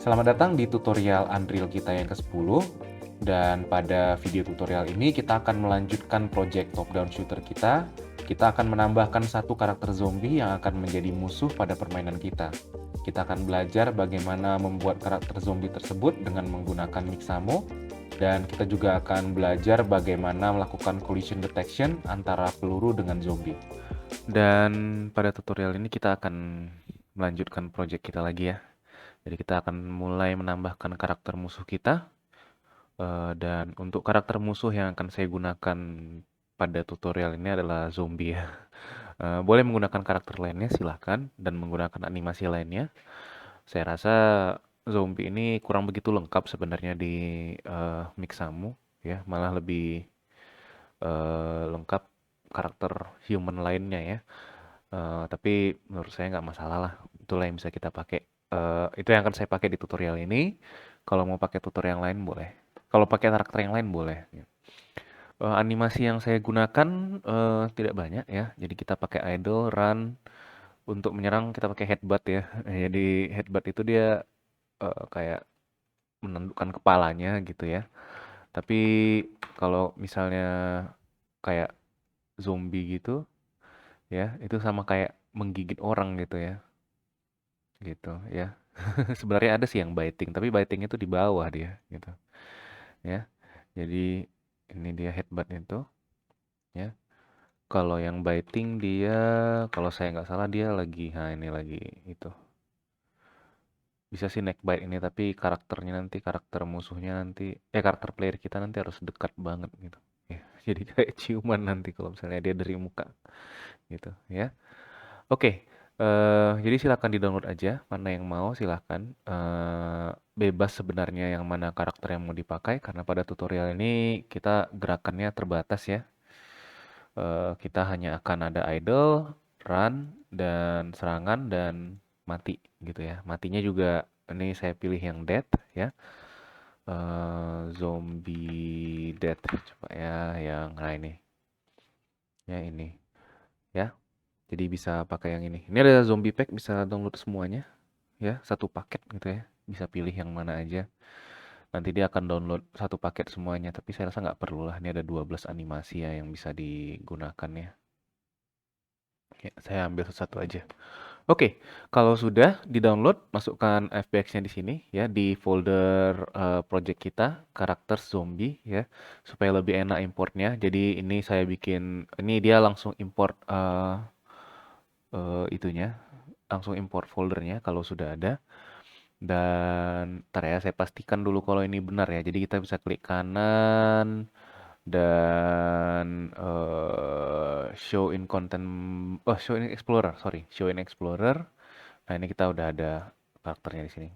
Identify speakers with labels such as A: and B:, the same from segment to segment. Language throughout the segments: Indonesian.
A: Selamat datang di tutorial Unreal kita yang ke-10. Dan pada video tutorial ini kita akan melanjutkan project top-down shooter kita. Kita akan menambahkan satu karakter zombie yang akan menjadi musuh pada permainan kita. Kita akan belajar bagaimana membuat karakter zombie tersebut dengan menggunakan Mixamo. Dan kita juga akan belajar bagaimana melakukan collision detection antara peluru dengan zombie. Dan pada tutorial ini kita akan melanjutkan project kita lagi ya. Jadi kita akan mulai menambahkan karakter musuh kita. Dan untuk karakter musuh yang akan saya gunakan pada tutorial ini adalah zombie ya. Boleh menggunakan karakter lainnya silahkan, dan menggunakan animasi lainnya. Saya rasa zombie ini kurang begitu lengkap sebenarnya di Mixamo ya, malah lebih lengkap karakter human lainnya ya. Tapi menurut saya nggak masalah lah, itulah yang bisa kita pakai. Itu yang akan saya pakai di tutorial ini. Kalau mau pakai tutorial yang lain boleh. Kalau pakai karakter yang lain boleh. Animasi yang saya gunakan tidak banyak ya. Jadi kita pakai idle, run. Untuk menyerang kita pakai headbutt ya. Jadi headbutt itu dia kayak menundukkan kepalanya gitu ya. Tapi kalau misalnya kayak zombie gitu ya, itu sama kayak menggigit orang gitu ya. Gitu ya. Sebenarnya ada sih yang biting, tapi biting itu di bawah dia gitu ya. Jadi ini dia headbutt itu ya. Kalau yang biting dia, kalau saya nggak salah dia lagi, nah ini lagi itu. Bisa sih neck bite ini, tapi karakternya nanti, karakter musuhnya nanti, karakter player kita nanti harus dekat banget gitu. Ya, jadi kayak ciuman nanti kalau misalnya dia dari muka gitu ya. Oke, jadi silakan di-download aja, mana yang mau silahkan. Bebas sebenarnya yang mana karakter yang mau dipakai, karena pada tutorial ini kita gerakannya terbatas ya. Kita hanya akan ada idle, run, dan serangan, dan mati gitu ya. Matinya juga ini saya pilih yang death ya. Zombie death, coba ya yang nah ini. Ya ini ya. Jadi bisa pakai yang ini. Ini ada zombie pack, bisa download semuanya ya, satu paket gitu ya. Bisa pilih yang mana aja. Nanti dia akan download satu paket semuanya, tapi saya rasa nggak perlu lah. Ini ada 12 animasi ya yang bisa digunakan ya. Ya, saya ambil satu aja. Oke, kalau sudah di-download, masukkan FBX-nya di sini ya, di folder project kita, karakter zombie ya, supaya lebih enak importnya. Jadi ini saya bikin, ini dia langsung import itunya, langsung import foldernya kalau sudah ada. Dan ntar ya, saya pastikan dulu kalau ini benar ya. Jadi kita bisa klik kanan dan show in content, show in explorer, sorry, show in explorer. Nah ini kita udah ada karakternya di sini.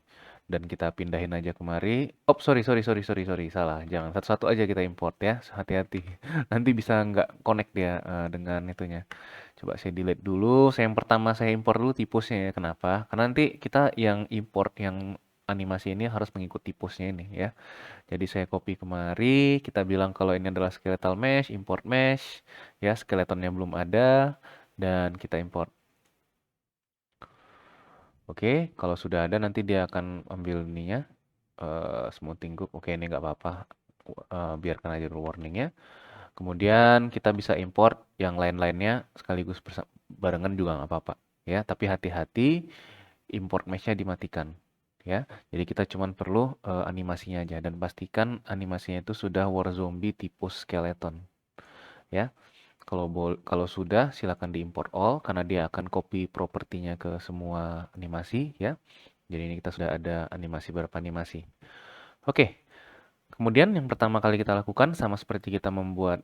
A: Dan kita pindahin aja kemari. Oh sorry, salah. Jangan satu-satu aja kita import ya. Hati-hati. Nanti bisa nggak connect dia dengan itunya. Coba saya delete dulu. Saya yang pertama saya import dulu tipusnya ya. Kenapa? Karena nanti kita yang import yang animasi ini harus mengikut tipusnya ini ya. Jadi saya copy kemari. Kita bilang kalau ini adalah skeletal mesh, import mesh. Ya, skeletonnya belum ada. Dan kita import. Oke, kalau sudah ada nanti dia akan ambil ininya, smoothing group. Oke, ini nggak apa-apa. Biarkan aja dulu warningnya. Kemudian kita bisa import yang lain-lainnya sekaligus barengan juga nggak apa-apa. Ya, tapi hati-hati import mesh-nya dimatikan. Ya, jadi kita cuma perlu animasinya aja, dan pastikan animasinya itu sudah war zombie tipe skeleton. Ya, kalau sudah silakan diimport all, karena dia akan copy propertinya ke semua animasi ya. Jadi ini kita sudah ada animasi, beberapa animasi. Oke, kemudian yang pertama kali kita lakukan sama seperti kita membuat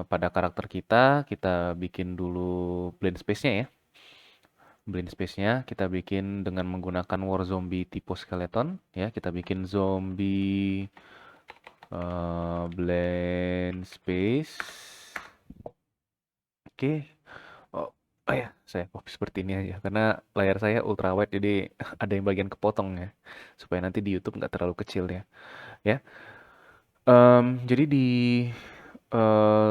A: pada karakter kita bikin dulu blend space-nya ya. Blend space-nya kita bikin dengan menggunakan war zombie tipe skeleton ya. Kita bikin zombie blend space. Oke. Oh, oh ya, saya copy seperti ini aja karena layar saya ultrawide, jadi ada yang bagian kepotong ya, supaya nanti di YouTube nggak terlalu kecil ya. Ya, jadi di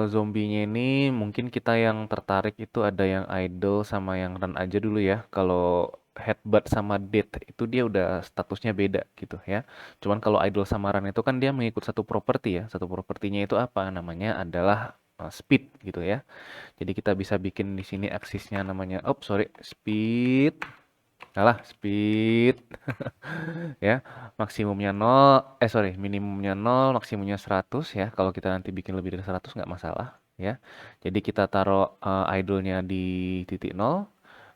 A: zombinya ini mungkin kita yang tertarik itu ada yang idle sama yang run aja dulu ya. Kalau headbutt sama death itu dia udah statusnya beda gitu ya. Cuman kalau idle sama run itu kan dia mengikut satu properti ya. Satu propertinya itu apa? Namanya adalah speed gitu ya. Jadi kita bisa bikin di sini aksisnya namanya, oh sorry, speed. Alah, speed. Ya, maksimumnya 0, sorry, minimumnya 0, maksimumnya 100 ya. Kalau kita nanti bikin lebih dari 100 nggak masalah ya. Jadi kita taruh idle-nya di titik 0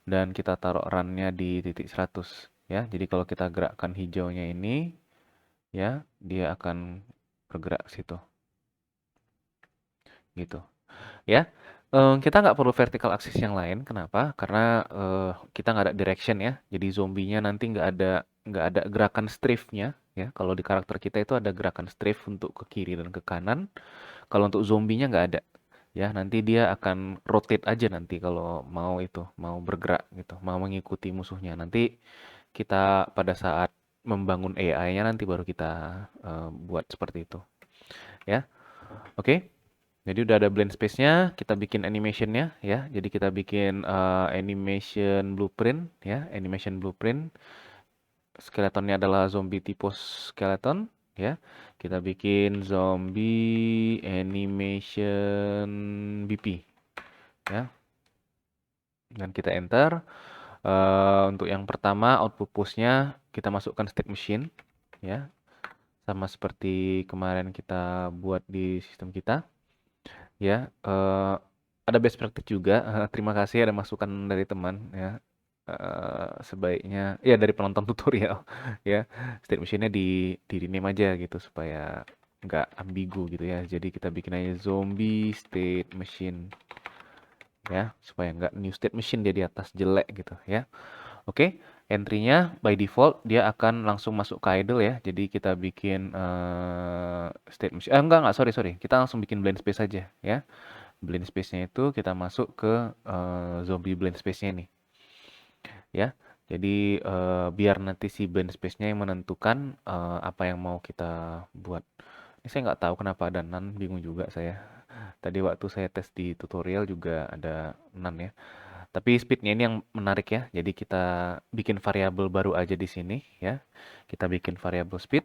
A: dan kita taruh run-nya di titik 100 ya. Jadi kalau kita gerakkan hijaunya ini ya, dia akan bergerak situ gitu. Ya, kita nggak perlu vertical axis yang lain. Kenapa? Karena kita nggak ada direction ya. Jadi zombinya nanti nggak ada gerakan strafe-nya ya. Kalau di karakter kita itu ada gerakan strafe untuk ke kiri dan ke kanan. Kalau untuk zombinya nggak ada. Ya, nanti dia akan rotate aja nanti kalau mau bergerak gitu, mau mengikuti musuhnya. Nanti kita pada saat membangun AI-nya nanti baru kita buat seperti itu. Ya, oke. Jadi udah ada blend space-nya, kita bikin animation-nya ya. Jadi kita bikin animation blueprint ya, animation blueprint. Skeletonnya adalah zombie tipe skeleton ya. Kita bikin zombie animation BP ya. Dan kita enter. Untuk yang pertama output push-nya kita masukkan state machine ya. Sama seperti kemarin kita buat di sistem kita. Ya, ada best practice juga. Terima kasih ada masukan dari teman ya. Sebaiknya ya dari penonton tutorial ya. State machine-nya di rename aja gitu supaya nggak ambigu gitu ya. Jadi kita bikin aja zombie state machine ya supaya nggak new state machine dia di atas jelek gitu ya. Oke, entry-nya by default dia akan langsung masuk ke idle ya. Jadi kita bikin state machine. Enggak, sorry, sorry. Kita langsung bikin blend space aja ya. Blend space-nya itu kita masuk ke zombie blend space-nya nih. Ya. Jadi biar nanti si blend space-nya yang menentukan apa yang mau kita buat. Ini saya nggak tahu kenapa ada none, bingung juga saya. Tadi waktu saya tes di tutorial juga ada none ya. Tapi speednya ini yang menarik ya. Jadi kita bikin variabel baru aja di sini ya. Kita bikin variabel speed.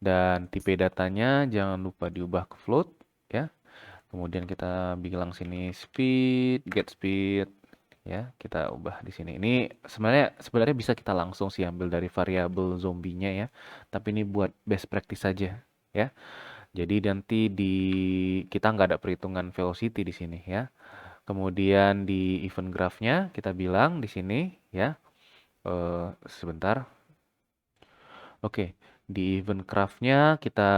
A: Dan tipe datanya jangan lupa diubah ke float ya. Kemudian kita bilang sini speed, get speed ya. Kita ubah di sini. Ini sebenarnya bisa kita langsung sih ambil dari variabel zombinya ya. Tapi ini buat best practice saja ya. Jadi nanti kita nggak ada perhitungan velocity di sini ya. Kemudian di event graph-nya kita bilang di sini ya. Sebentar. Oke, di event graph-nya kita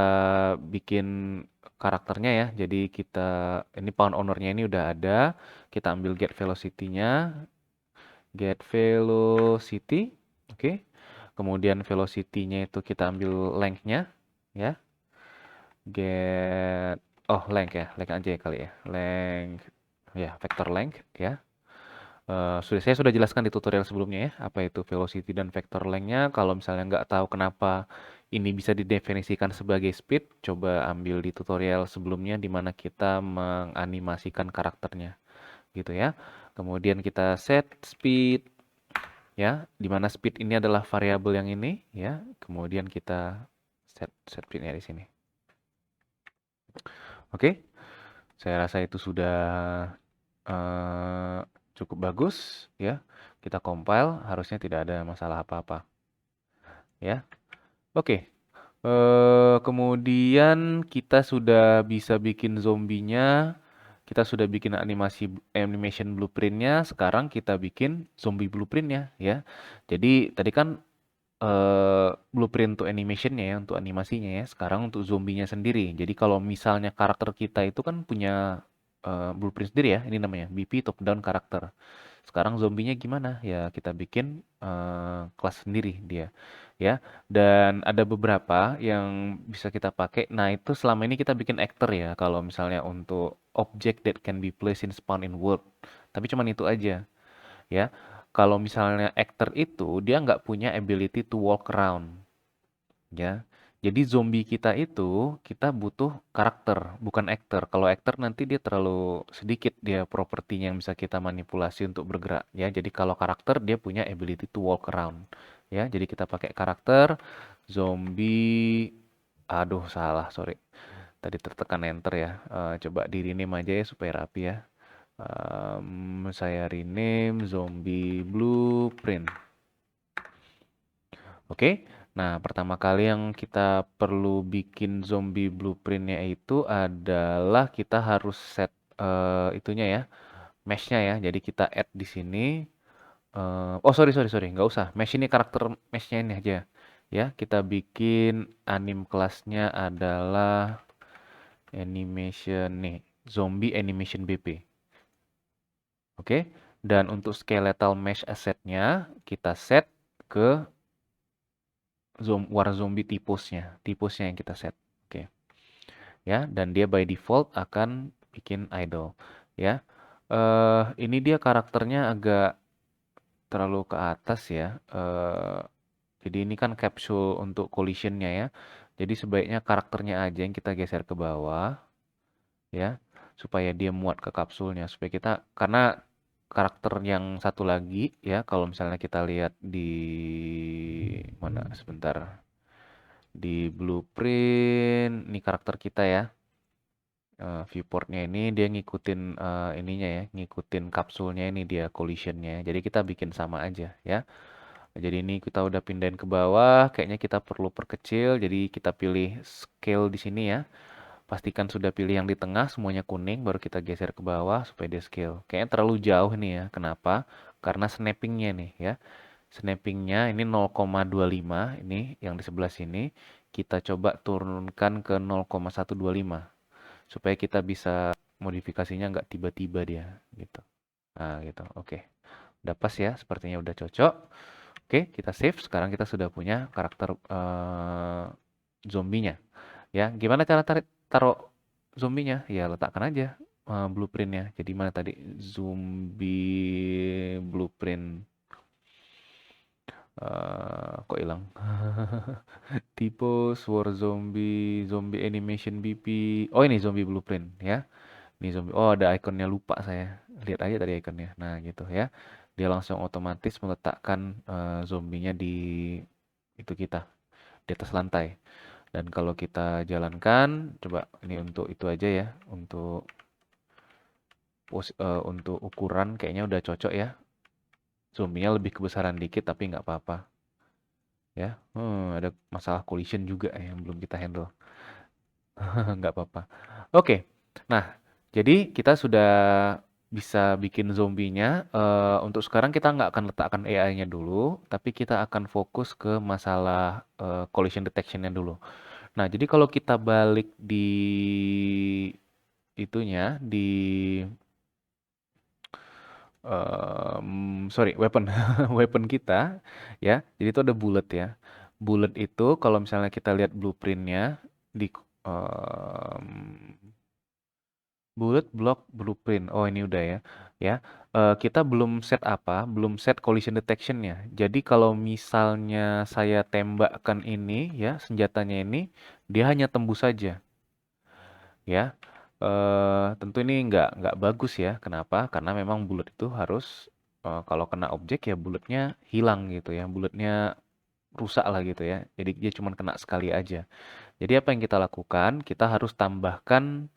A: bikin karakternya ya. Jadi ini pound owner-nya ini udah ada. Kita ambil get velocity-nya. Get velocity. Oke. Kemudian velocity-nya itu kita ambil length-nya ya. Length ya. Length aja kali ya. Length ya, vector length ya. Saya sudah jelaskan di tutorial sebelumnya ya, apa itu velocity dan vector length-nya. Kalau misalnya nggak tahu kenapa ini bisa didefinisikan sebagai speed, coba ambil di tutorial sebelumnya di mana kita menganimasikan karakternya, gitu ya. Kemudian kita set speed, ya, di mana speed ini adalah variabel yang ini, ya. Kemudian kita set speed-nya di sini. Oke, saya rasa itu sudah cukup bagus ya. Kita compile, harusnya tidak ada masalah apa-apa. Ya. Oke. Kemudian kita sudah bisa bikin zombinya, kita sudah bikin animation blueprintnya. Sekarang kita bikin zombie blueprintnya ya. Jadi tadi kan blueprint untuk animationnya ya, untuk animasinya ya. Sekarang untuk zombinya sendiri. Jadi kalau misalnya karakter kita itu kan punya blueprint sendiri ya. Ini namanya BP top down karakter. Sekarang zombinya gimana? Ya kita bikin kelas sendiri dia ya. Dan ada beberapa yang bisa kita pakai. Nah, itu selama ini kita bikin actor ya. Kalau misalnya untuk object that can be placed in spawn in world. Tapi cuman itu aja ya. Kalau misalnya actor itu dia nggak punya ability to walk around. ya. Jadi zombie kita itu kita butuh karakter, bukan aktor. Kalau aktor nanti dia terlalu sedikit dia propertinya yang bisa kita manipulasi untuk bergerak, ya. Jadi kalau karakter dia punya ability to walk around, ya. Jadi kita pakai karakter zombie. Aduh, salah, sorry. Tadi tertekan enter ya. Coba di rename aja ya supaya rapi ya. Saya rename zombie blueprint. Oke. Nah, pertama kali yang kita perlu bikin zombie blueprintnya itu adalah kita harus set itunya ya, mesh-nya ya. Jadi kita add di sini. Oh, sorry, sorry, sorry. Nggak usah. Mesh ini karakter mesh-nya ini aja. Ya, kita bikin anim kelasnya adalah animation nih, zombie animation BP. Oke. Dan untuk skeletal mesh assetnya kita set ke war zombie tipusnya yang kita set. Oke. Ya, dan dia by default akan bikin idle. Ya. Ini dia karakternya agak terlalu ke atas ya. Jadi ini kan capsule untuk collisionnya ya. Jadi sebaiknya karakternya aja yang kita geser ke bawah ya, supaya dia muat ke kapsulnya. Supaya kita, karena karakter yang satu lagi ya, kalau misalnya kita lihat di mana sebentar, di blueprint, ini karakter kita ya. Viewportnya ini dia ngikutin ininya ya, ngikutin kapsulnya ini dia collisionnya. Jadi kita bikin sama aja ya. Jadi ini kita udah pindahin ke bawah, kayaknya kita perlu perkecil. Jadi kita pilih scale di sini ya. Pastikan sudah pilih yang di tengah, semuanya kuning, baru kita geser ke bawah supaya dia scale. Kayaknya terlalu jauh nih ya. Kenapa? Karena snappingnya nih ya. Snappingnya ini 0,25, ini yang di sebelah sini. Kita coba turunkan ke 0,125 supaya kita bisa modifikasinya nggak tiba-tiba dia gitu. Nah gitu, oke. Udah pas ya, sepertinya udah cocok. Oke, kita save. Sekarang kita sudah punya karakter zombinya. Ya, gimana cara taruh zombinya? Ya letakkan aja blueprintnya. Jadi mana tadi zombie blueprint? Kok hilang? Tipe War Zombie, Zombie Animation BP. Oh ini zombie blueprint ya. Ini zombie. Oh ada ikonnya, lupa saya. Lihat aja tadi ikonnya. Nah gitu ya. Dia langsung otomatis meletakkan zombinya di itu kita di atas lantai. Dan kalau kita jalankan, coba ini untuk itu aja ya, untuk ukuran kayaknya udah cocok ya. Zombinya lebih kebesaran dikit tapi nggak apa-apa ya. Ada masalah collision juga yang belum kita handle. Nggak apa-apa. Oke, nah jadi kita sudah bisa bikin zombinya. Untuk sekarang kita nggak akan letakkan AI-nya dulu, tapi kita akan fokus ke masalah collision detection-nya dulu. Nah, jadi kalau kita balik di itunya, di sorry, weapon, weapon kita, ya. Jadi itu ada bullet ya. Bullet itu kalau misalnya kita lihat blueprintnya di em, bullet block blueprint. Oh ini udah ya, ya. Kita belum set apa, belum set collision detection-nya. Jadi kalau misalnya saya tembakkan ini, ya senjatanya ini, dia hanya tembus saja. Ya, tentu ini nggak bagus ya. Kenapa? Karena memang bulat itu harus kalau kena objek ya bulatnya hilang gitu ya, bulatnya rusak lah gitu ya. Jadi dia cuma kena sekali aja. Jadi apa yang kita lakukan? Kita harus tambahkan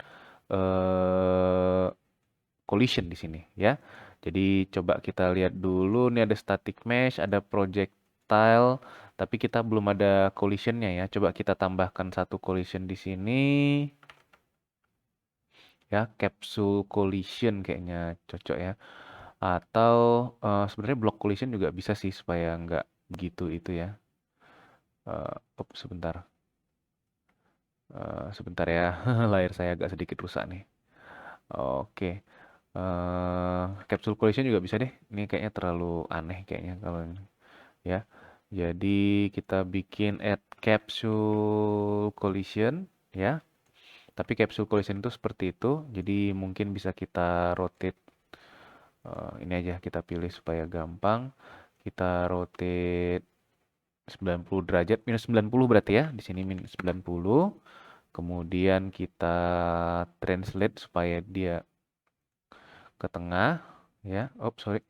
A: eh, collision di sini ya. Jadi coba kita lihat dulu nih ada static mesh, ada projectile, tapi kita belum ada collisionnya ya. Coba kita tambahkan satu collision di sini. Ya, capsule collision kayaknya cocok ya. Atau sebenarnya block collision juga bisa sih supaya nggak begitu itu ya. Sebentar. Sebentar ya. Layar saya agak sedikit rusak nih. Oke. Capsule collision juga bisa deh. Ini kayaknya terlalu aneh kayaknya kalau ini. Ya. Jadi kita bikin add capsule collision ya. Tapi capsule collision itu seperti itu. Jadi mungkin bisa kita rotate. Ini aja kita pilih supaya gampang. Kita rotate 90 derajat, minus 90 berarti ya. Di sini minus 90. Kemudian kita translate supaya dia ke tengah, ya. Oh, sorry.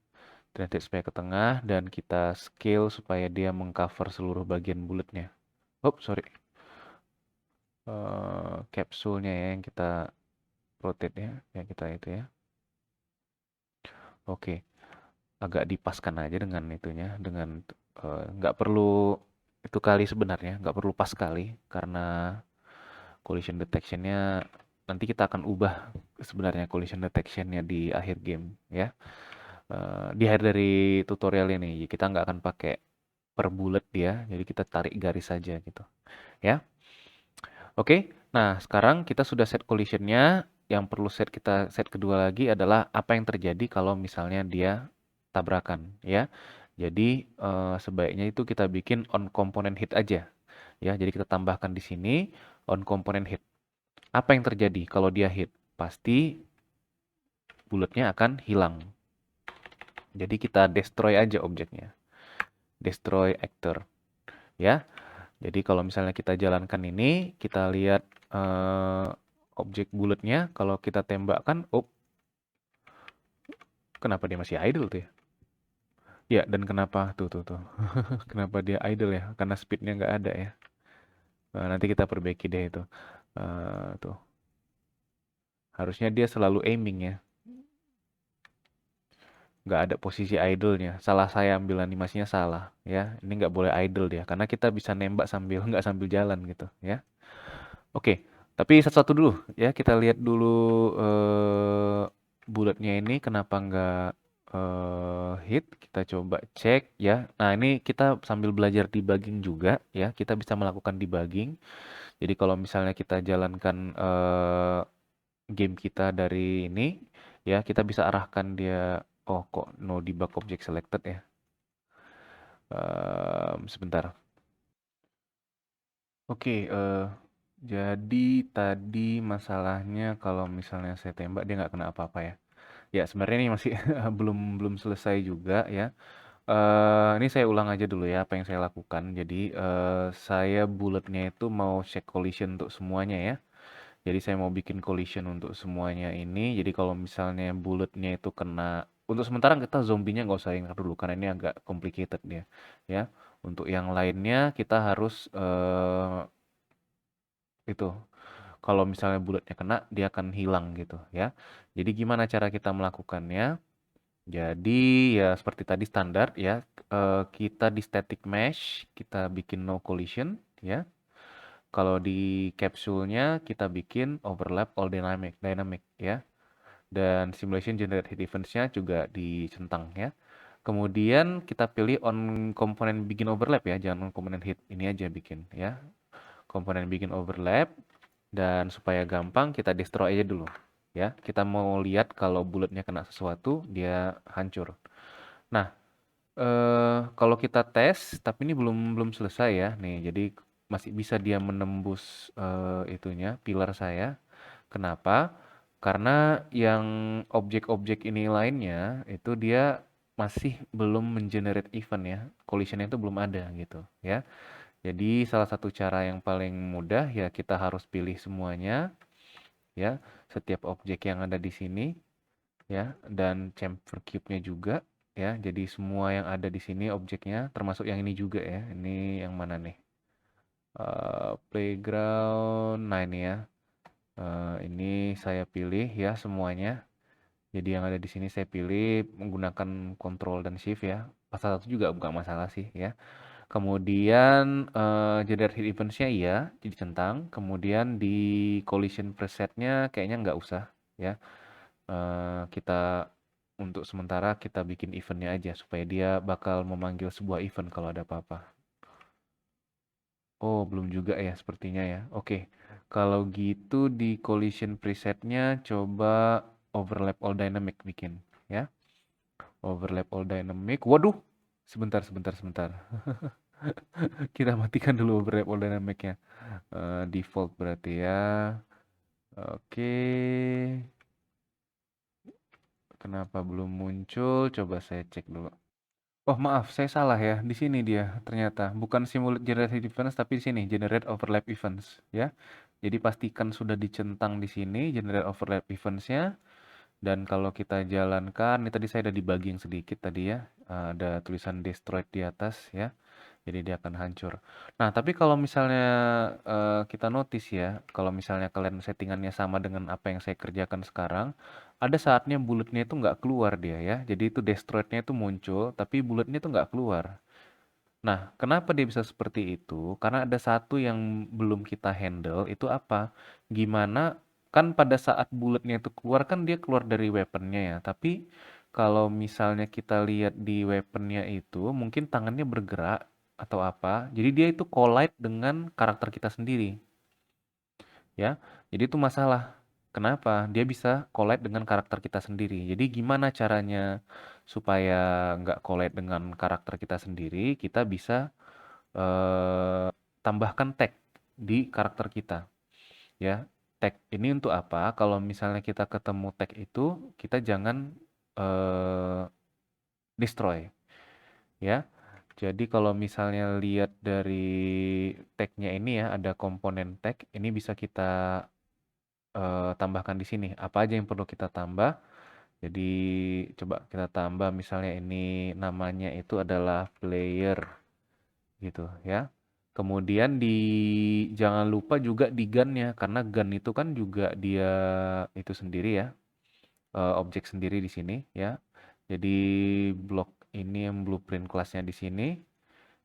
A: Translate supaya ke tengah dan kita scale supaya dia mengcover seluruh bagian bulatnya. Oh, sorry. Kapsulnya ya yang kita rotate ya, yang kita itu ya. Oke, agak dipaskan aja dengan itunya, dengan nggak perlu itu kali sebenarnya, nggak perlu pas kali karena collision detectionnya nanti kita akan ubah sebenarnya collision detectionnya di akhir game ya. Di akhir dari tutorial ini kita nggak akan pakai per bullet dia, jadi kita tarik garis saja gitu ya. Oke, nah sekarang kita sudah set collisionnya. Yang perlu kita set kedua lagi adalah apa yang terjadi kalau misalnya dia tabrakan ya. Jadi sebaiknya itu kita bikin on component hit aja ya. Jadi kita tambahkan di sini on component hit. Apa yang terjadi kalau dia hit? Pasti bulletnya akan hilang. Jadi kita destroy aja objeknya. Destroy actor ya. Jadi kalau misalnya kita jalankan ini, kita lihat objek bulletnya, kalau kita tembakkan, oh, kenapa dia masih idle tuh ya? Ya, dan kenapa tuh, kenapa dia idle ya? Karena speednya nggak ada ya. Nah, nanti kita perbaiki deh itu. Tuh, harusnya dia selalu aiming ya. Nggak ada posisi idle-nya. Salah saya ambil animasinya salah ya. Ini nggak boleh idle dia, karena kita bisa nembak sambil nggak sambil jalan gitu ya. Oke, tapi satu-satu dulu ya. Kita lihat dulu bulletnya ini kenapa nggak hit. Kita coba cek ya. Nah ini kita sambil belajar debugging juga ya. Kita bisa melakukan debugging. Jadi kalau misalnya kita jalankan game kita dari ini ya, kita bisa arahkan dia. Oh kok no debug object selected ya. Sebentar. Oke, jadi tadi masalahnya kalau misalnya saya tembak dia nggak kena apa-apa ya. Ya sebenarnya ini masih belum belum selesai juga ya. Ini saya ulang aja dulu ya apa yang saya lakukan. Jadi saya bulletnya itu mau check collision untuk semuanya ya. Jadi saya mau bikin collision untuk semuanya ini. Jadi kalau misalnya bulletnya itu kena, untuk sementara kita zombinya nggak usah ingat dulu karena ini agak complicated dia ya. Untuk yang lainnya kita harus itu, kalau misalnya bulletnya kena dia akan hilang gitu ya. Jadi gimana cara kita melakukannya? Jadi ya seperti tadi standar ya, kita di static mesh kita bikin no collision ya. Kalau di capsule-nya kita bikin overlap all dynamic ya. Dan simulation generate hit events-nya juga dicentang ya. Kemudian kita pilih on komponen bikin overlap ya, jangan on komponen hit, ini aja bikin ya. Komponen bikin overlap, dan supaya gampang kita destroy aja dulu ya. Kita mau lihat kalau bulletnya kena sesuatu dia hancur. Nah, kalau kita tes, tapi ini belum belum selesai ya. Nih, jadi masih bisa dia menembus itunya, pilar saya. Kenapa? Karena yang objek-objek ini lainnya itu dia masih belum mengenerate event ya. Collision itu belum ada gitu ya. Jadi salah satu cara yang paling mudah ya kita harus pilih semuanya ya, setiap objek yang ada di sini ya, dan chamfer cube-nya juga ya. Jadi semua yang ada di sini objeknya termasuk yang ini juga ya. Ini yang mana nih? Playground. Nah, ini ya. Ini saya pilih ya semuanya. Jadi yang ada di sini saya pilih menggunakan Ctrl dan Shift ya. Pasal satu juga bukan masalah sih ya. Kemudian generate hit events-nya iya, jadi centang. Kemudian di collision preset-nya kayaknya nggak usah ya. Kita untuk sementara kita bikin event-nya aja supaya dia bakal memanggil sebuah event kalau ada apa-apa. Oh, belum juga ya sepertinya ya. Oke, kalau gitu di collision preset-nya coba overlap all dynamic bikin ya. Overlap all dynamic. Waduh, sebentar. Kita matikan dulu overlap all dynamic-nya. Default berarti ya. Oke. Kenapa belum muncul? Coba saya cek dulu. Oh maaf, saya salah ya. Di sini dia ternyata bukan simulate generated events tapi di sini generate overlap events ya. Jadi pastikan sudah dicentang di sini generate overlap eventsnya. Dan kalau kita jalankan, ini tadi saya ada debugging sedikit tadi ya. Ada tulisan destroyed di atas ya. Jadi dia akan hancur. Nah, tapi kalau misalnya kita notice ya, kalau misalnya kalian settingannya sama dengan apa yang saya kerjakan sekarang, ada saatnya bulletnya itu nggak keluar dia ya. Jadi itu destroyednya itu muncul, tapi bulletnya itu nggak keluar. Nah, kenapa dia bisa seperti itu? Karena ada satu yang belum kita handle, itu apa? Gimana, kan pada saat bulletnya itu keluar, kan dia keluar dari weaponnya ya. Tapi kalau misalnya kita lihat di weaponnya itu, mungkin tangannya bergerak atau apa. Jadi dia itu collide dengan karakter kita sendiri. Ya, jadi itu masalah. Kenapa? Dia bisa collide dengan karakter kita sendiri. Jadi gimana caranya supaya nggak collide dengan karakter kita sendiri? Kita bisa tambahkan tag di karakter kita ya. Tag ini untuk apa? Kalau misalnya kita ketemu tag itu, kita jangan destroy ya. Jadi kalau misalnya lihat dari tagnya ini ya, ada komponen tag, ini bisa kita tambahkan di sini. Apa aja yang perlu kita tambah? Jadi coba kita tambah misalnya ini namanya itu adalah player gitu ya. Kemudian jangan lupa juga di gun-nya karena gun itu kan juga dia itu sendiri ya, objek sendiri di sini ya. Jadi blok ini yang blueprint kelasnya di sini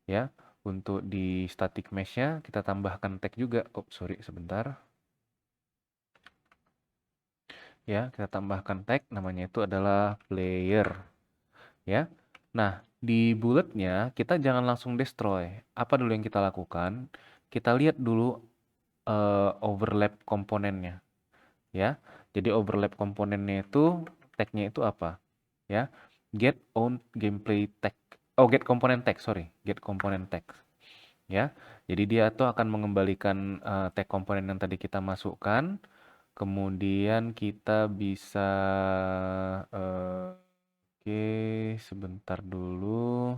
A: ya. Untuk di static mesh-nya kita tambahkan tag juga. Oh, sorry sebentar. Ya, kita tambahkan tag namanya itu adalah player ya. Nah, di bulletnya kita jangan langsung destroy. Apa dulu yang kita lakukan? Kita lihat dulu overlap komponennya ya. Jadi overlap komponennya itu tag-nya itu apa? Ya. Get on gameplay tag. Oh, get component tag, sorry. Get component tag. Ya. Jadi dia tuh akan mengembalikan tag komponen yang tadi kita masukkan. Kemudian kita bisa oke, sebentar dulu.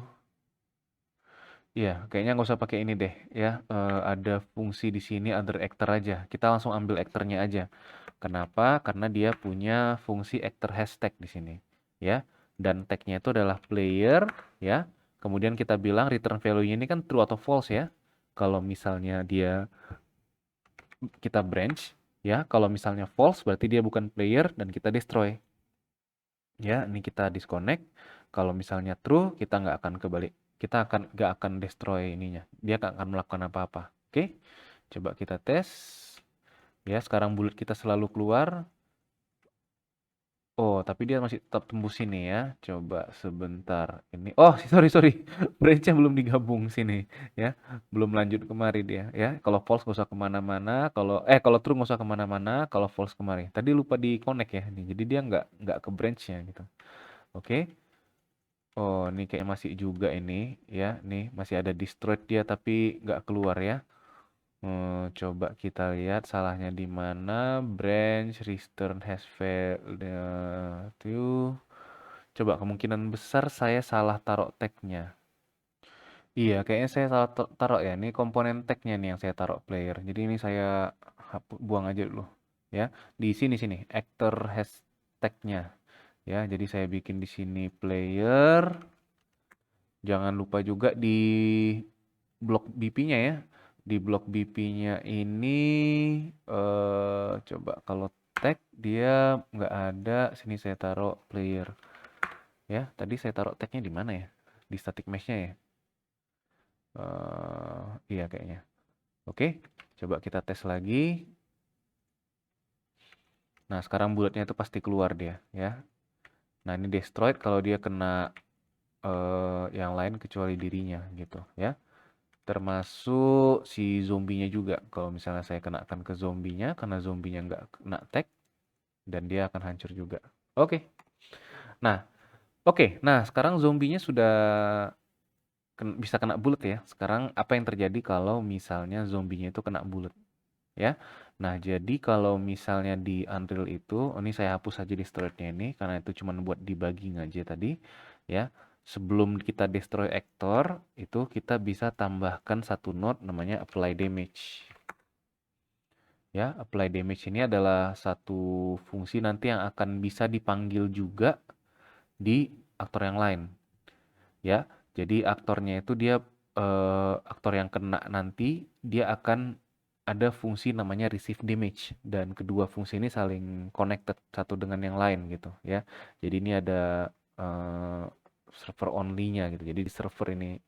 A: Iya, kayaknya nggak usah pakai ini deh ya. Ada fungsi di sini other actor aja. Kita langsung ambil aktornya aja. Kenapa? Karena dia punya fungsi actor hashtag di sini, ya. Dan tagnya itu adalah player, ya. Kemudian kita bilang return value-nya ini kan true atau false ya. Kalau misalnya kita branch, ya. Kalau misalnya false berarti dia bukan player dan kita destroy. Ya, ini kita disconnect. Kalau misalnya true, kita nggak akan kebalik. Kita nggak akan destroy ininya. Dia nggak akan melakukan apa-apa. Oke, coba kita tes. Ya, sekarang bulat kita selalu keluar. Oh, tapi dia masih tetap tembus sini ya. Coba sebentar. Ini. Oh, sorry, sorry. Branch-nya belum digabung sini ya. Belum lanjut kemari dia ya. Kalau false nggak usah kemana-mana. Kalau true nggak usah kemana-mana. Kalau false kemari. Tadi lupa di connect ya. Nih. Jadi dia nggak ke branch-nya gitu. Oke. Oh, ini kayak masih juga ini ya. Nih masih ada destroyed dia tapi nggak keluar ya. Coba kita lihat salahnya di mana. Branch return has failed to. Coba kemungkinan besar saya salah taruh tagnya. Iya, kayaknya saya salah taruh ya. Ini komponen tagnya nih yang saya taruh player. Jadi ini saya buang aja dulu. Ya, di sini sini actor hashtagnya. Ya, jadi saya bikin di sini player. Jangan lupa juga di blok BP-nya ya. Di blok BP-nya ini coba kalau tag dia nggak ada, sini saya taruh player. Ya, tadi saya taruh tagnya di mana ya? Di static mesh-nya ya. Iya kayaknya. Oke, coba kita tes lagi. Nah, sekarang bulatnya itu pasti keluar dia ya. Nah, ini destroyed kalau dia kena yang lain kecuali dirinya gitu ya. Termasuk si zombinya juga. Kalau misalnya saya kenakan ke zombinya, karena zombinya nggak kena tag, dan dia akan hancur juga. Oke. Nah, Nah, sekarang zombinya sudah bisa kena bullet ya. Sekarang apa yang terjadi kalau misalnya zombinya itu kena bullet? Ya. Nah, jadi kalau misalnya di Unreal itu, ini saya hapus aja di storage-nya ini, karena itu cuma buat debugging aja tadi. Ya. sebelum kita destroy actor, itu kita bisa tambahkan satu node namanya apply damage. Ya, apply damage ini adalah satu fungsi nanti yang akan bisa dipanggil juga di aktor yang lain. Ya, jadi aktornya itu dia aktor yang kena nanti dia akan ada fungsi namanya receive damage dan kedua fungsi ini saling connected satu dengan yang lain gitu ya. Jadi ini ada server only-nya gitu. Jadi di server ini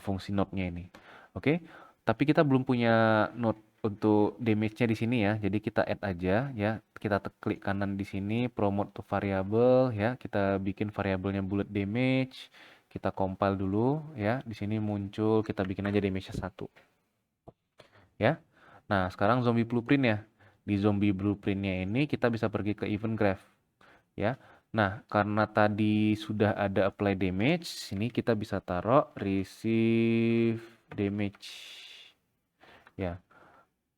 A: fungsi node-nya ini. Oke. Tapi kita belum punya node untuk damage-nya di sini ya. Jadi kita add aja ya. Kita klik kanan di sini promote to variable ya. Kita bikin variabelnya bullet damage. Kita compile dulu ya. Di sini muncul kita bikin aja damage-nya 1 ya. Nah, sekarang zombie blueprint ya. Di zombie blueprint-nya ini kita bisa pergi ke event graph ya. Nah, karena tadi sudah ada apply damage, sini kita bisa taruh receive damage. Ya,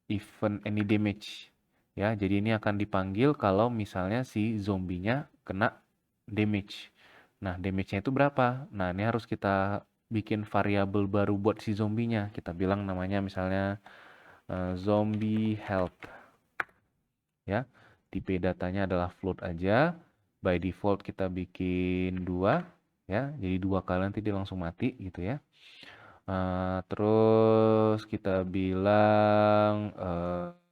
A: event any damage. Ya, jadi ini akan dipanggil kalau misalnya si zombinya kena damage. Nah, damage-nya itu berapa? Nah, ini harus kita bikin variabel baru buat si zombinya. Kita bilang namanya misalnya zombie health. Ya, tipe datanya adalah float aja. By default kita bikin 2 ya, jadi 2 kali nanti dia langsung mati gitu ya. Terus kita bilang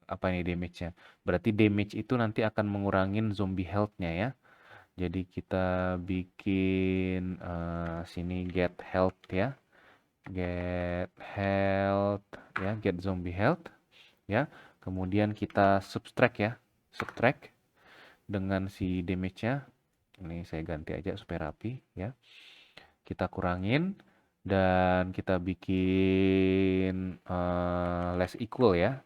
A: apa ini damage-nya? Berarti damage itu nanti akan mengurangin zombie health-nya ya. Jadi kita bikin sini get health ya, get health ya, get zombie health ya. Kemudian kita subtract ya, subtract dengan si damage-nya. Ini saya ganti aja supaya rapi ya. Kita kurangin dan kita bikin less equal ya.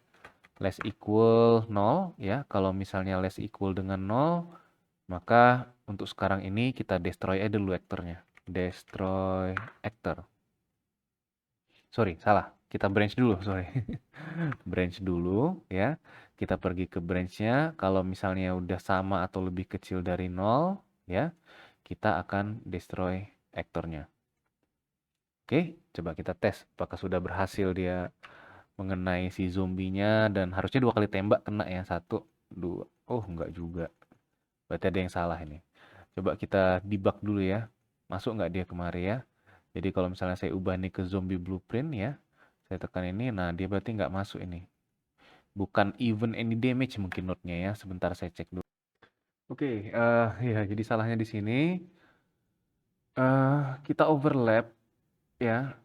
A: Less equal 0 ya. Kalau misalnya less equal dengan 0, maka untuk sekarang ini kita destroy aja dulu aktornya. Destroy actor. Sorry, salah. Kita branch dulu, sorry. Branch dulu ya. Kita pergi ke branch-nya. Kalau misalnya udah sama atau lebih kecil dari 0 ya, kita akan destroy aktornya. Oke, coba kita tes apakah sudah berhasil dia mengenai si zombinya dan harusnya 2 kali tembak kena ya. 1, 2. Oh, enggak juga. Berarti ada yang salah ini. Coba kita debug dulu ya. Masuk nggak dia kemari ya. Jadi kalau misalnya saya ubah nih ke zombie blueprint ya. Saya tekan ini, nah dia berarti nggak masuk ini. Bukan even any damage mungkin node-nya ya. Sebentar saya cek dulu. Oke, ya jadi salahnya di sini. Kita overlap ya.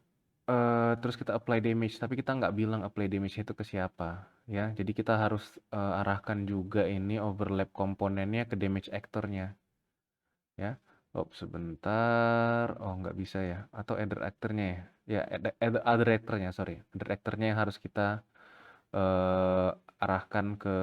A: Terus kita apply damage, tapi kita nggak bilang apply damage itu ke siapa ya. Jadi kita harus arahkan juga ini overlap komponennya ke damage actornya ya. Oh sebentar, oh nggak bisa ya. Atau other actornya ya. Ya other actornya sorry, other actornya yang harus kita arahkan ke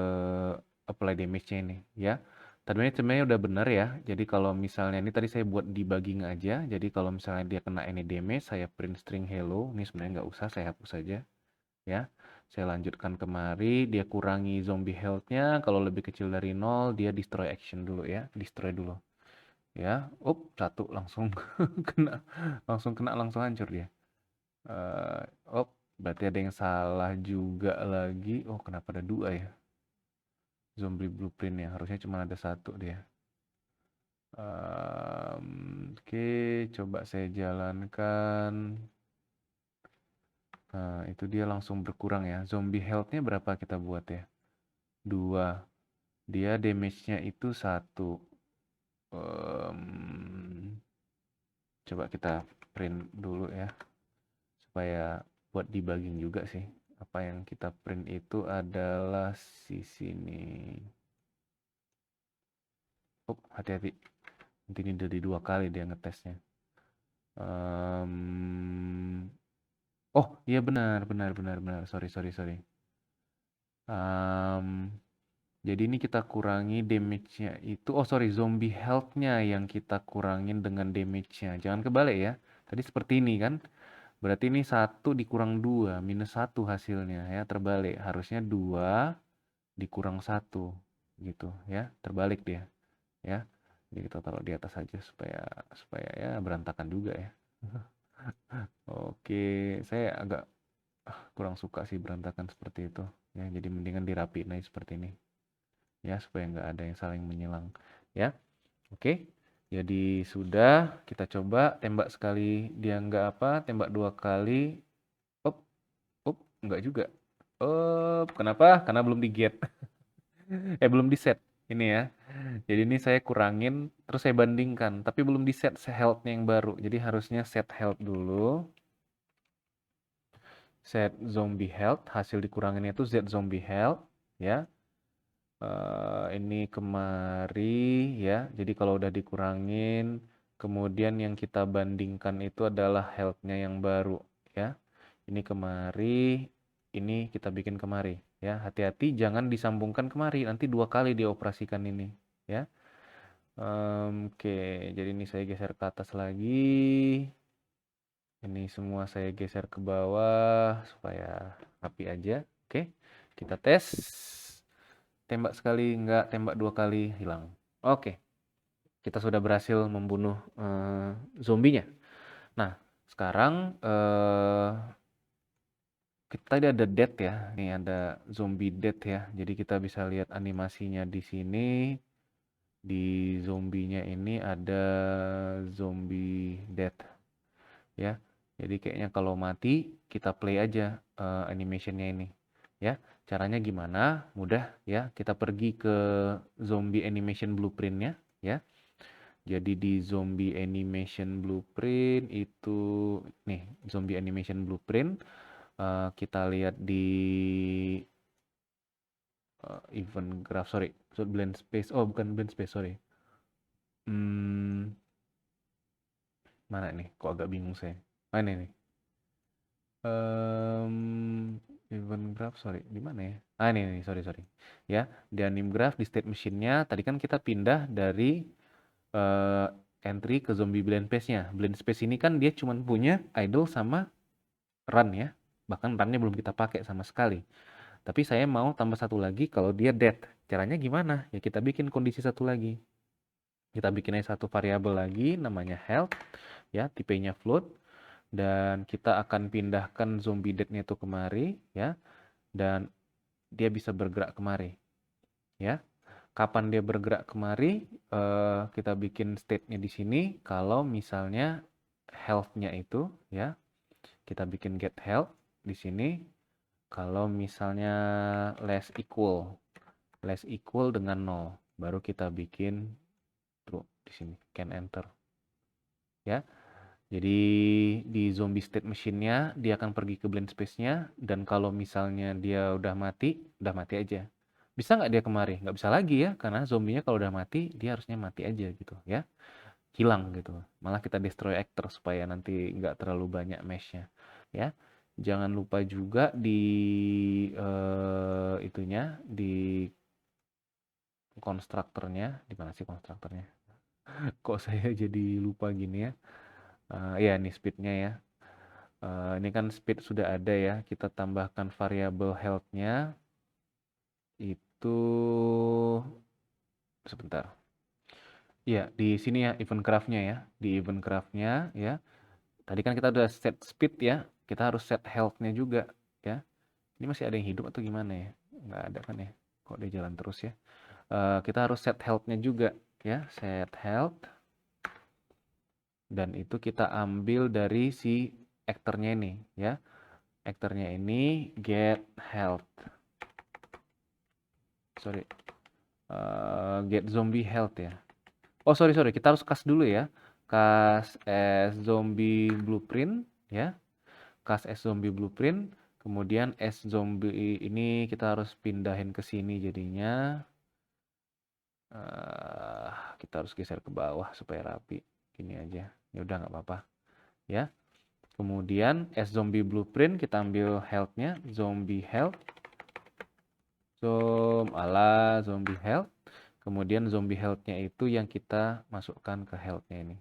A: apply damage-nya ini ya. Tadi sebenarnya udah benar ya. Jadi kalau misalnya ini tadi saya buat debugging aja. Jadi kalau misalnya dia kena any damage, saya print string hello. Ini sebenarnya nggak usah, saya hapus saja ya. Saya lanjutkan kemari, dia kurangi zombie health-nya. Kalau lebih kecil dari 0, dia destroy action dulu ya. Destroy dulu. Ya, satu langsung kena, langsung hancur dia. Berarti ada yang salah juga lagi. Oh, kenapa ada 2 ya? Zombie blueprint ya, harusnya cuma ada 1 dia. Oke, coba saya jalankan. Nah, itu dia langsung berkurang ya. Zombie health-nya berapa kita buat ya? 2. Dia damage-nya itu 1. Coba kita print dulu ya. Supaya buat debugging juga sih. Apa yang kita print itu adalah si sini. Hati-hati. Nanti ini dari 2 kali dia ngetesnya. Oh iya benar. Sorry. Jadi ini kita kurangi damage-nya itu. Oh sorry, zombie health-nya yang kita kurangin dengan damage-nya. Jangan kebalik ya. Tadi seperti ini kan. Berarti ini 1 dikurang 2, minus 1 hasilnya ya. Terbalik. Harusnya 2 dikurang 1 gitu ya. Terbalik dia ya. Jadi kita taruh di atas aja supaya supaya ya berantakan juga ya. Oke, saya agak kurang suka sih berantakan seperti itu. Ya, jadi mendingan dirapiin aja seperti ini. Ya, supaya nggak ada yang saling menyilang. Ya, oke. Jadi sudah, kita coba tembak sekali dia nggak apa, tembak 2 kali. Up, up, nggak juga. Kenapa? Karena belum di-get. Belum di-set ini ya. Jadi ini saya kurangin, terus saya bandingkan. Tapi belum di-set health-nya yang baru. Jadi harusnya set health dulu. Set zombie health, hasil dikuranginnya itu Z zombie health. Ya. Ini kemari ya. Jadi kalau udah dikurangin, kemudian yang kita bandingkan itu adalah health-nya yang baru ya. Ini kemari, ini kita bikin kemari ya. Hati-hati jangan disambungkan kemari, nanti 2 kali dioperasikan ini ya. Oke, jadi ini saya geser ke atas lagi. Ini semua saya geser ke bawah supaya rapi aja. Oke, kita tes. Tembak sekali enggak, tembak 2 kali hilang. Oke, kita sudah berhasil membunuh zombinya. Nah, sekarang kita tadi ada death ya. Nih ada zombie death ya. Jadi kita bisa lihat animasinya di sini. Di zombinya ini ada zombie death ya. Jadi kayaknya kalau mati kita play aja animationnya ini ya. Caranya gimana? Mudah ya. Kita pergi ke zombie animation blueprintnya ya. Jadi di zombie animation blueprint itu nih zombie animation blueprint kita lihat di event graph, sorry, so blend space, oh bukan blend space, sorry. Mana nih? Kok agak bingung saya. Ini nih. Event graph, sorry, di mana ya? Ini nih, sorry. Ya, di anim graph di state machine-nya tadi kan kita pindah dari entry ke zombie blend space-nya. Blend space ini kan dia cuma punya idle sama run ya. Bahkan run-nya belum kita pakai sama sekali. Tapi saya mau tambah satu lagi kalau dia dead. Caranya gimana? Ya kita bikin kondisi satu lagi. Kita bikin aja satu variabel lagi namanya health ya, tipenya float dan kita akan pindahkan zombie dead-nya itu kemari ya. Dan dia bisa bergerak kemari ya. Kapan dia bergerak kemari? Kita bikin state-nya di sini kalau misalnya health-nya itu ya. Kita bikin get health di sini kalau misalnya less equal dengan 0 baru kita bikin true di sini can enter ya. Jadi di zombie state machine-nya dia akan pergi ke blend space-nya dan kalau misalnya dia udah mati aja. Bisa nggak dia kemari? Nggak bisa lagi ya karena zombinya kalau udah mati dia harusnya mati aja gitu ya. Hilang gitu. Malah kita destroy actor supaya nanti nggak terlalu banyak mesh-nya ya. Jangan lupa juga di itunya di konstruktornya, di mana sih konstruktornya? Kok saya jadi lupa gini ya? Ya ini speednya ya. Ini kan speed sudah ada ya. Kita tambahkan variabel health-nya itu sebentar. Iya di sini ya event graph-nya ya. Di event graph-nya ya. Tadi kan kita udah set speed ya. Kita harus set health-nya juga ya. Ini masih ada yang hidup atau gimana ya? Nggak ada kan ya? Kok dia jalan terus ya? Kita harus set health-nya juga ya. Set health. Dan itu kita ambil dari si aktornya ini ya. Aktornya ini get health. Sorry. Get zombie health ya. Oh sorry, kita harus cast dulu ya. Cast as zombie blueprint ya. Cast as zombie blueprint. Kemudian as zombie ini kita harus pindahin ke sini jadinya. Kita harus geser ke bawah supaya rapi. Gini aja. Ya udah nggak apa-apa ya. Kemudian as zombie blueprint kita ambil health-nya, zombie health. Zombie health. Kemudian zombie health-nya itu yang kita masukkan ke health-nya ini.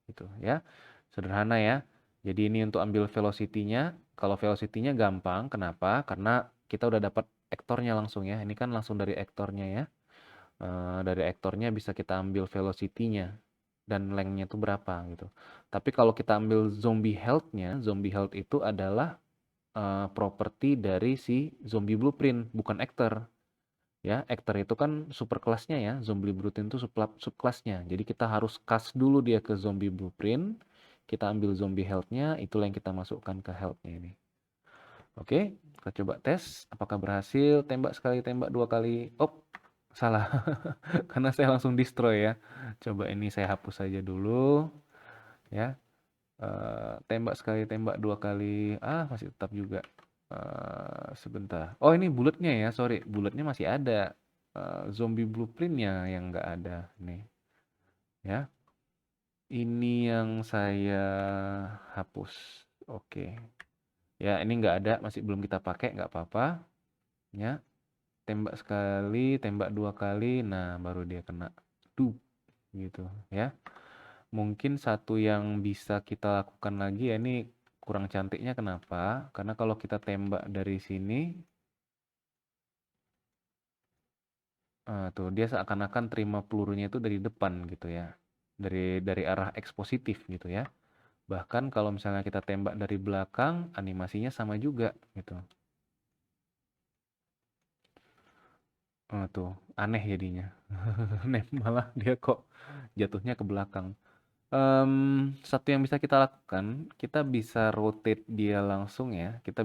A: Gitu ya. Sederhana ya. Jadi ini untuk ambil velocity-nya. Kalau velocity-nya gampang, kenapa? Karena kita udah dapat aktornya langsung ya. Ini kan langsung dari aktornya ya. Dari aktornya bisa kita ambil velocity-nya dan length-nya itu berapa gitu. Tapi kalau kita ambil zombie health-nya, zombie health itu adalah properti dari si zombie blueprint, bukan actor. Ya, actor itu kan super kelasnya ya, zombie blueprint itu subkelasnya. Jadi kita harus cast dulu dia ke zombie blueprint, kita ambil zombie health-nya, itulah yang kita masukkan ke health-nya ini. Oke, kita coba tes apakah berhasil. Tembak sekali, tembak dua kali. Oh, salah. Karena saya langsung destroy ya. Coba ini saya hapus saja dulu ya. Tembak sekali, tembak dua kali. Masih tetap juga. Sebentar. Oh, ini bulletnya ya, sorry. Bulletnya masih ada. Zombie blueprintnya yang nggak ada nih. Ya, ini yang saya hapus. Oke. Ya, ini nggak ada, masih belum kita pakai, nggak apa-apa. Ya, tembak sekali, tembak dua kali, nah baru dia kena. Duh, gitu ya. Mungkin satu yang bisa kita lakukan lagi ya, ini kurang cantiknya kenapa? Karena kalau kita tembak dari sini, tuh dia seakan-akan terima pelurunya itu dari depan gitu ya. Dari arah ekspositif gitu ya. Bahkan kalau misalnya kita tembak dari belakang, animasinya sama juga gitu. Tuh, aneh jadinya. Malah dia kok jatuhnya ke belakang. Satu yang bisa kita lakukan, kita bisa rotate dia langsung ya. Kita